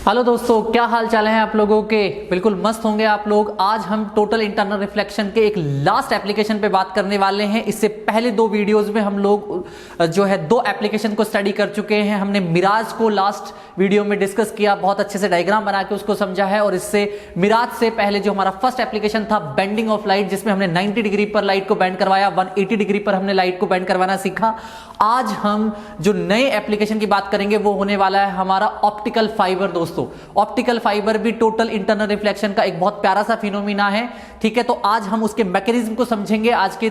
Hello दोस्तों, क्या हाल चाल है आप लोगों के। बिल्कुल मस्त होंगे आप लोग। आज हम टोटल इंटरनल रिफ्लेक्शन के एक लास्ट एप्लीकेशन पे बात करने वाले हैं। इससे पहले दो वीडियोस में हम लोग जो है दो एप्लीकेशन को स्टडी कर चुके हैं। हमने मिराज को लास्ट वीडियो में डिस्कस किया, बहुत अच्छे से डायग्राम बना के उसको समझा है। और इससे मिराज से पहले जो हमारा फर्स्ट एप्लीकेशन था बेंडिंग ऑफ लाइट, जिसमें हमने 90 डिग्री पर लाइट को बेंड करवाया, 180 डिग्री पर हमने लाइट को बेंड करवाना सीखा। आज हम जो नए एप्लीकेशन की बात करेंगे वो होने वाला है हमारा ऑप्टिकल फाइबर। दोस्तों, ऑप्टिकल फाइबर भी टोटल इंटरनल रिफ्लेक्शन का एक बहुत प्यारा सा फिनोमिना है। ठीक है, तो आज हम उसके मैकेनिज्म को समझेंगे। आज के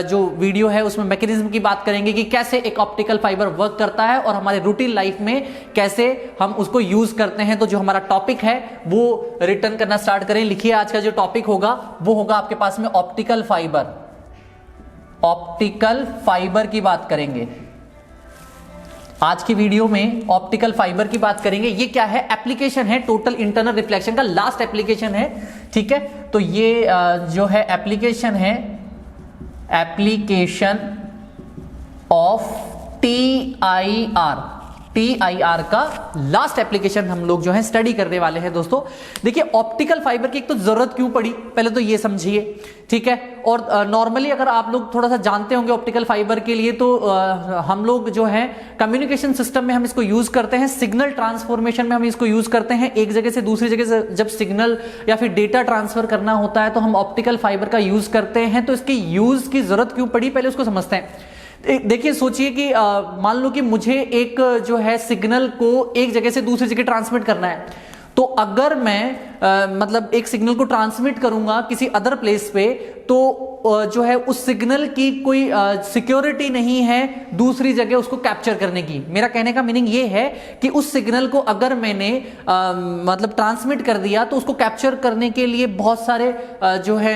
जो वीडियो है उसमें मैकेनिज्म की बात करेंगे कि कैसे एक ऑप्टिकल फाइबर वर्क करता है और हमारे रूटीन लाइफ में कैसे हम उसको यूज करते हैं। तो जो हमारा टॉपिक है वो रिटर्न करना स्टार्ट करें। लिखिए, आज का जो टॉपिक होगा वो होगा आपके पास में ऑप्टिकल फाइबर। ऑप्टिकल फाइबर की बात करेंगे आज की वीडियो में। ऑप्टिकल फाइबर की बात करेंगे। ये क्या है? एप्लीकेशन है, टोटल इंटरनल रिफ्लेक्शन का लास्ट एप्लीकेशन है। ठीक है, तो ये जो है एप्लीकेशन है, एप्लीकेशन ऑफ TIR का लास्ट एप्लीकेशन हम लोग जो है स्टडी करने वाले हैं। दोस्तों देखिए, ऑप्टिकल फाइबर की एक तो जरूरत क्यों पड़ी, पहले तो ये समझिए। ठीक है, और नॉर्मली अगर आप लोग थोड़ा सा जानते होंगे ऑप्टिकल फाइबर के लिए, तो हम लोग जो है कम्युनिकेशन सिस्टम में हम इसको यूज करते हैं, सिग्नल ट्रांसफॉर्मेशन में हम इसको यूज करते हैं। एक जगह से दूसरी जगह से जब सिग्नल या फिर डेटा ट्रांसफर करना होता है तो हम ऑप्टिकल फाइबर का यूज करते हैं। तो इसकी यूज की जरूरत क्यों पड़ी, पहले उसको समझते हैं। देखिए, सोचिए कि मान लो कि मुझे एक जो है सिग्नल को एक जगह से दूसरी जगह ट्रांसमिट करना है। तो अगर मैं मतलब एक सिग्नल को ट्रांसमिट करूंगा किसी अदर प्लेस पे, तो जो है उस सिग्नल की कोई सिक्योरिटी नहीं है दूसरी जगह उसको कैप्चर करने की। मेरा कहने का मीनिंग ये है कि उस सिग्नल को अगर मैंने मतलब ट्रांसमिट कर दिया तो उसको कैप्चर करने के लिए बहुत सारे जो है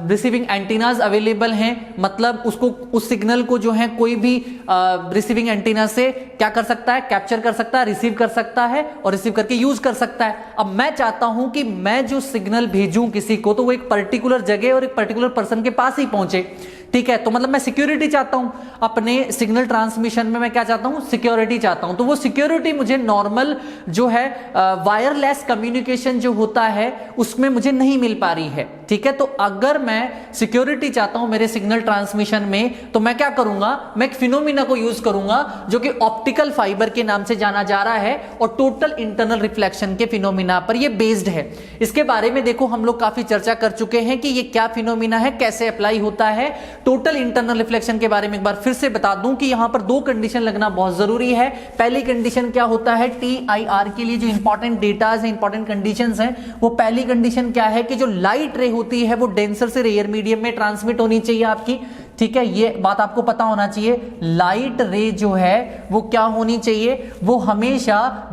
रिसीविंग एंटीनाज अवेलेबल हैं। मतलब उसको उस सिग्नल को जो है कोई भी रिसीविंग एंटीना से क्या कर सकता है, कैप्चर कर सकता है, रिसीव कर सकता है और रिसीव करके यूज कर सकता है। अब मैं चाहता हूं कि मैं जो सिग्नल भेजूं किसी को, तो वो एक पर्टिकुलर जगह और एक पर्टिकुलर पर्सन के पास ही पहुंचे। ठीक है, तो मतलब मैं सिक्योरिटी चाहता हूं अपने सिग्नल ट्रांसमिशन में। मैं क्या चाहता हूं? सिक्योरिटी चाहता हूं। तो वो सिक्योरिटी मुझे नॉर्मल जो है वायरलेस कम्युनिकेशन जो होता है उसमें मुझे नहीं मिल पा रही है। ठीक है, तो अगर मैं सिक्योरिटी चाहता हूं मेरे सिग्नल ट्रांसमिशन में, तो मैं क्या करूंगा? मैं एक फिनोमिना को यूज करूंगा जो कि ऑप्टिकल फाइबर के नाम से जाना जा रहा है और टोटल इंटरनल रिफ्लेक्शन के फिनोमिना पर ये बेस्ड है। इसके बारे में देखो हम लोग काफी चर्चा कर चुके हैं कि ये क्या फिनोमिना है, कैसे अप्लाई होता है। टोटल इंटरनल रिफ्लेक्शन के बारे में एक बार फिर से बता दूं कि यहां पर दो कंडीशन लगना बहुत जरूरी है। पहली कंडीशन क्या होता है? TIR के लिए जो इंपॉर्टेंट डेटाज हैं, इंपॉर्टेंट कंडीशंस हैं, वो पहली कंडीशन क्या है कि जो लाइट रे होती है वो डेंसर से रेयर मीडियम में ट्रांसमिट होनी चाहिए आपकी। ठीक है, ये बात आपको पता होना चाहिए। लाइट रे जो है वो क्या होनी चाहिए? वो हमेशा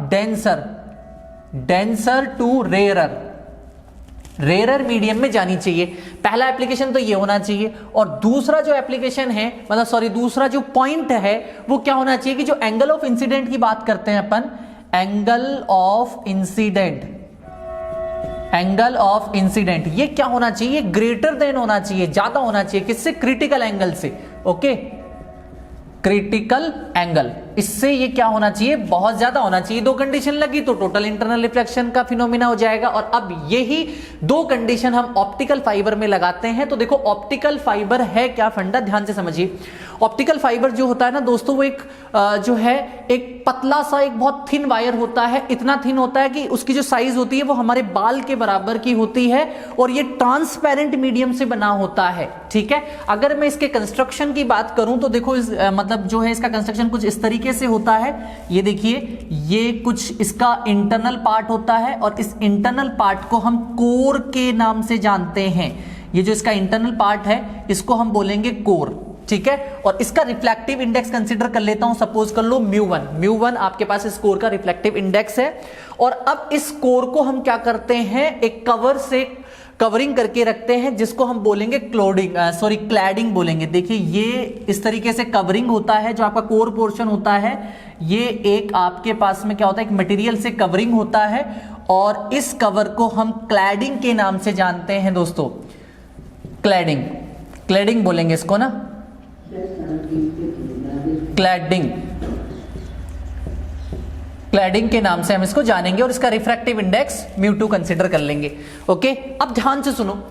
डेंसर टू रेयरर मीडियम में जानी चाहिए। पहला एप्लीकेशन तो ये होना चाहिए। और दूसरा जो एप्लीकेशन है, मतलब सॉरी, दूसरा जो पॉइंट है वो क्या होना चाहिए कि जो एंगल ऑफ इंसिडेंट की बात करते हैं अपन, एंगल ऑफ इंसिडेंट ये क्या होना चाहिए? ग्रेटर देन होना चाहिए, ज्यादा होना चाहिए। किससे? क्रिटिकल एंगल से। ओके, क्रिटिकल एंगल, इससे ये क्या होना चाहिए? बहुत ज्यादा होना चाहिए। दो कंडीशन लगी तो टोटल इंटरनल रिफ्लेक्शन का फिनोमिना हो जाएगा। और अब यही दो कंडीशन हम ऑप्टिकल फाइबर में लगाते हैं। तो देखो, ऑप्टिकल फाइबर है क्या फंडा, ध्यान से समझिए। ऑप्टिकल फाइबर जो होता है ना दोस्तों, वो एक जो है एक पतला सा, एक बहुत थिन वायर होता है। इतना थिन होता है कि उसकी जो साइज होती है वो हमारे बाल के बराबर की होती है और ये ट्रांसपेरेंट मीडियम से बना होता है। ठीक है, अगर मैं इसके कंस्ट्रक्शन की बात करूं तो देखो मतलब जो है इसका कंस्ट्रक्शन कुछ इस तरीके से होता है। ये देखिए, ये कुछ इसका इंटरनल पार्ट होता है और इस इंटरनल पार्ट को हम कोर के नाम से जानते हैं। ये जो इसका इंटरनल पार्ट है इसको हम बोलेंगे कोर। ठीक है, और इसका रिफ्लेक्टिव इंडेक्स कंसीडर कर लेता हूं, सपोज कर लो म्यू1 आपके पास इस कोर का रिफ्लेक्टिव इंडेक्स है। और अब इस कोर को हम क्या करते हैं? एक कवर से कवरिंग करके रखते हैं, जिसको हम बोलेंगे क्लैडिंग बोलेंगे। देखिए, ये इस तरीके से कवरिंग होता है। जो आपका कोर पोर्शन होता है ये एक आपके पास में क्या होता है? एक मटेरियल से कवरिंग होता है और इस कवर को हम क्लैडिंग के नाम से जानते हैं दोस्तों। क्लैडिंग बोलेंगे इसको ना, क्लैडिंग। क्लैडिंग के नाम से हम इसको जानेंगे और इसका रिफ्रैक्टिव इंडेक्स μ2 कंसीडर कर लेंगे। ओके, अब ध्यान से सुनो,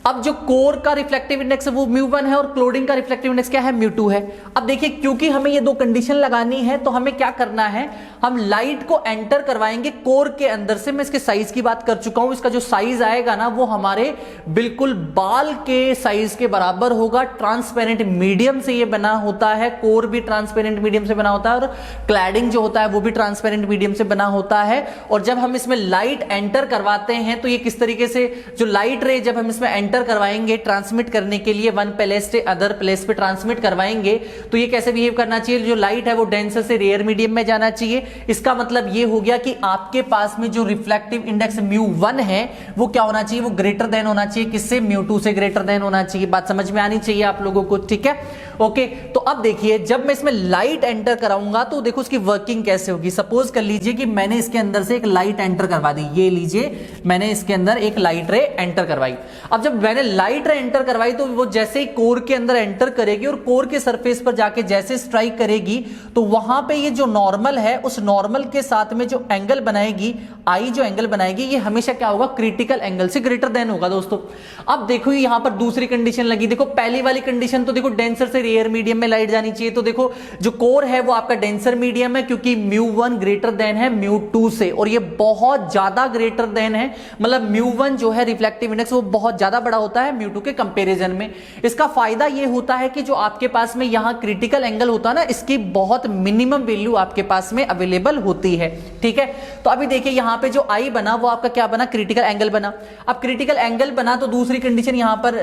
अब जो कोर का रिफ्लेक्टिव इंडेक्स है वो μ1 है और क्लोडिंग का रिफ्लेक्टिव इंडेक्स क्या है, μ2 है। अब देखिए, क्योंकि हमें ये दो कंडीशन लगानी है तो हमें क्या करना है, हम लाइट को एंटर करवाएंगे कोर के अंदर से। मैं इसके साइज की बात कर चुका हूं, इसका जो साइज आएगा ना वो हमारे बिल्कुल बाल के साइज के बराबर होगा। ट्रांसपेरेंट मीडियम से ये बना होता है, कोर भी ट्रांसपेरेंट मीडियम से बना होता है और क्लैडिंग जो होता है वो भी ट्रांसपेरेंट मीडियम से बना होता है। और जब हम इसमें लाइट एंटर करवाते हैं तो ये किस तरीके से, जो लाइट रे जब हम इसमें एंटर करवाएंगे ट्रांसमिट करने के लिए वन प्लेस से अदर प्लेस पे ट्रांसमिट करवाएंगे, तो ये कैसे बिहेव करना चाहिए, जो लाइट है वो डेंसर से रेयर मीडियम में जाना चाहिए। इसका मतलब ये हो गया कि आपके पास में जो रिफ्लेक्टिव इंडेक्स μ1 है वो क्या होना चाहिए, वो ग्रेटर देन होना चाहिए किससे, μ2 से ग्रेटर देन होना चाहिए। बात समझ में आनी चाहिए आप लोगों को, ठीक है। ओके, तो अब देखिए, जब मैं इसमें लाइट एंटर कराऊंगा तो देखो उसकी वर्किंग कैसे होगी। सपोज कर लीजिए कि मैंने इसके अंदर से एक लाइट एंटर करवा दी, ये लीजिए मैंने इसके अंदर एक लाइट रे एंटर करवाई। अब जब मैंने लाइट रे एंटर करवाई तो वो जैसे ही कोर के अंदर एंटर करेगी और कोर के सरफेस पर जाके जैसे स्ट्राइक करेगी तो वहां पे ये जो नॉर्मल है उस नॉर्मल के साथ में जो एंगल बनाएगी, आई जो एंगल बनाएगी, ये हमेशा क्या होगा, क्रिटिकल एंगल से ग्रेटर देन होगा दोस्तों। अब देखो यहां पर दूसरी कंडीशन लगी, देखो पहली वाली कंडीशन तो देखो डेंसर से रेयर मीडियम में लाइट जानी चाहिए, तो देखो जो कोर है वो आपका डेंसर मीडियम है क्योंकि μ1 ग्रेटर देन है μ2 से, और ये बहुत ज्यादा ग्रेटर देन है, मतलब μ1 जो है रिफ्लेक्टिव इंडेक्स वो बहुत ज्यादा बड़ा होता है μ2 के कंपैरिजन में। इसका फायदा ये होता है कि जो आपके पास में यहां क्रिटिकल एंगल होता है ना, इसकी बहुत मिनिमम वैल्यू आपके पास में अवेलेबल होती है, ठीक है। तो अभी देखिए यहां पे जो आई बना वो आपका क्या बना, क्रिटिकल एंगल बना। अब क्रिटिकल एंगल बना तो दूसरी कंडीशन यहां पर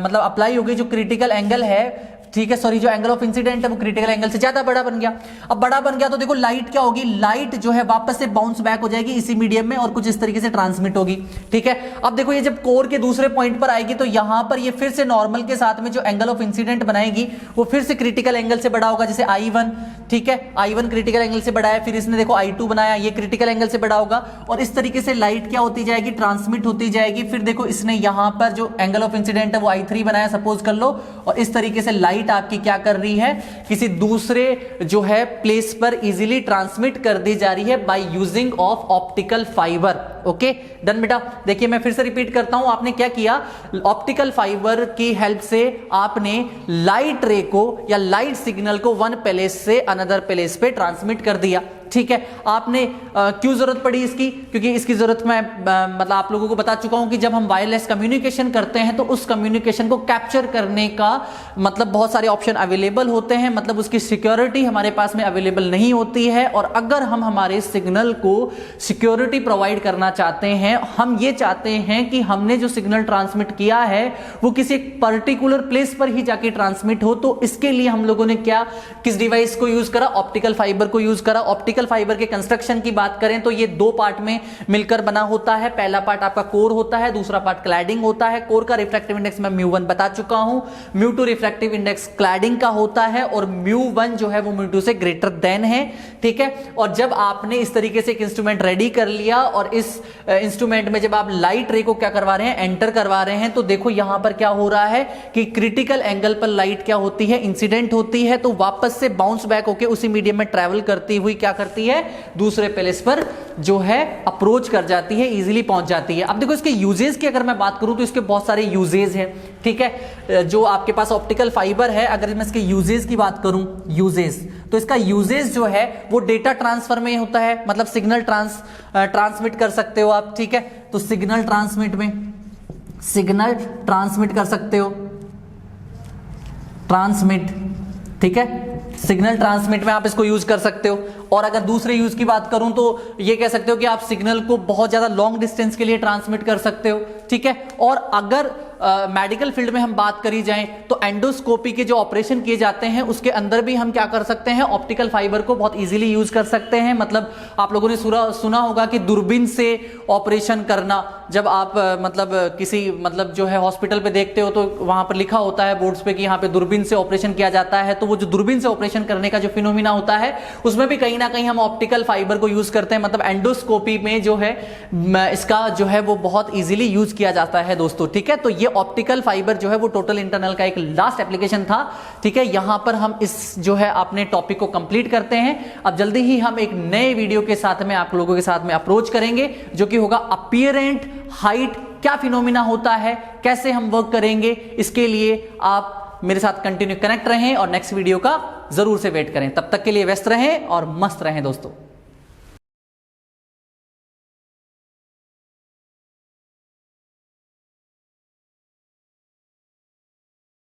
मतलब अप्लाई होगी, जो क्रिटिकल एंगल है, ठीक है, सॉरी, जो एंगल ऑफ इंसिडेंट है वो क्रिटिकल एंगल से ज्यादा बड़ा बन गया। अब बड़ा बन गया तो देखो लाइट क्या होगी, लाइट जो है वापस से बाउंस बैक हो जाएगी इसी मीडियम में और कुछ इस तरीके से ट्रांसमिट होगी, ठीक है। अब देखो ये जब कोर के दूसरे पॉइंट पर आएगी तो यहां पर ये फिर से नॉर्मल के साथ में जो एंगल ऑफ इंसिडेंट बनाएगी वो फिर से क्रिटिकल एंगल से बड़ा होगा, जैसे I1, ठीक है, I1 क्रिटिकल एंगल से बड़ा है, फिर इसने देखो I2 बनाया, ये क्रिटिकल एंगल से बड़ा होगा और इस तरीके से लाइट क्या होती जाएगी, ट्रांसमिट होती जाएगी। फिर देखो इसने यहां पर जो एंगल ऑफ इंसिडेंट है वो I3 बनाया सपोज कर लो, और इस तरीके से लाइट आपकी क्या कर रही है, किसी दूसरे जो है प्लेस पर इजीली ट्रांसमिट कर दी जा रही है by using of optical fibre. Okay, done बेटा। देखिए मैं फिर से रिपीट करता हूं, आपने क्या किया, ऑप्टिकल फाइबर की हेल्प से आपने लाइट रे को या लाइट सिग्नल को वन प्लेस से अनदर प्लेस पे ट्रांसमिट कर दिया, ठीक है। आपने क्यों जरूरत पड़ी इसकी, क्योंकि इसकी जरूरत मैं मतलब आप लोगों को बता चुका हूं कि जब हम वायरलेस कम्युनिकेशन करते हैं तो उस कम्युनिकेशन को कैप्चर करने का मतलब बहुत सारे ऑप्शन अवेलेबल होते हैं, मतलब उसकी सिक्योरिटी हमारे पास में अवेलेबल नहीं होती है। और अगर हम हमारे सिग्नल को सिक्योरिटी प्रोवाइड करना चाहते हैं, हम ये चाहते हैं कि हमने जो सिग्नल ट्रांसमिट किया है वो किसी पर्टिकुलर प्लेस पर ही जाके ट्रांसमिट हो, तो इसके लिए हम लोगों ने क्या, किस डिवाइस को यूज करा, ऑप्टिकल फाइबर को यूज करा। ऑप्टिकल फाइबर के कंस्ट्रक्शन की बात करें तो ये दो पार्ट में मिलकर बना होता है, पहला पार्ट आपका कोर होता है, दूसरा पार्ट क्लैडिंग होता है। कोर का रिफ्रैक्टिव इंडेक्स मैं μ1 बता चुका हूं, μ2 रिफ्रैक्टिव इंडेक्स क्लैडिंग का होता है और μ1 जो है वो μ2 से ग्रेटर देन है, ठीक है। और जब आपने इस तरीके से एक इंस्ट्रूमेंट रेडी कर लिया और इस इंस्ट्रूमेंट में जब आप लाइट रे को क्या करवा रहे हैं, एंटर करवा रहे हैं, तो देखो यहां पर क्या हो रहा है कि क्रिटिकल एंगल पर लाइट क्या होती है, इंसिडेंट होती है, तो वापस से बाउंस बैक होकर उसी मीडियम में ट्रेवल करती हुई क्या करती है, दूसरे प्लेस पर जो है अप्रोच कर जाती है, इजीली पहुंच जाती है। अब देखो इसके यूजेस की अगर मैं बात करूं तो इसके बहुत सारे यूजेस हैं, ठीक है। जो आपके पास ऑप्टिकल फाइबर है, अगर मैं इसके यूजेस की बात करूं, यूजेस, तो इसका यूजेस जो है वो डेटा ट्रांसफर में होता है, मतलब सिग्नल ट्रांसमिट कर सकते हो आप, ठीक है। तो सिग्नल ट्रांसमिट कर सकते हो, ट्रांसमिट, ठीक है, सिग्नल ट्रांसमिट में आप इसको यूज कर सकते हो। और अगर दूसरे यूज की बात करूं तो ये कह सकते हो कि आप सिग्नल को बहुत ज्यादा लॉन्ग डिस्टेंस के लिए ट्रांसमिट कर सकते हो, ठीक है। और अगर मेडिकल फील्ड में हम बात करी जाए तो एंडोस्कोपी के जो ऑपरेशन किए जाते हैं उसके अंदर भी हम क्या कर सकते हैं, ऑप्टिकल फाइबर को बहुत इजीली यूज कर सकते हैं। मतलब आप लोगों ने सुना होगा कि दूरबीन से ऑपरेशन करना, जब आप मतलब किसी मतलब जो है हॉस्पिटल पे देखते हो तो वहां पर लिखा होता है बोर्ड्स पे कि यहाँ पे दूरबीन से ऑपरेशन किया जाता है, तो वो जो दूरबीन से ऑपरेशन करने का जो फिनोमिना होता है उसमें भी कहीं ना कहीं हम ऑप्टिकल फाइबर को यूज करते हैं। मतलब एंडोस्कोपी में जो है इसका जो है वो बहुत इजीली यूज किया जाता है दोस्तों, ठीक है। तो ये ऑप्टिकल फाइबर जो है वो टोटल इंटरनल का एक लास्ट एप्लीकेशन था। ठीक है, यहां पर हम इस जो है अपने टॉपिक को कंप्लीट करते हैं। अब जल्दी ही हम एक नए वीडियो के साथ में आप लोगों के साथ में अप्रोच करेंगे, जो कि होगा अपीयरेंट हाइट, क्या फिनोमिना होता है, कैसे हम वर्क करेंगे। इसके लिए आप मेरे साथ कंटिन्यू कनेक्ट रहें और नेक्स्ट वीडियो का जरूर से वेट करें। तब तक के लिए व्यस्त रहें और मस्त रहें दोस्तों।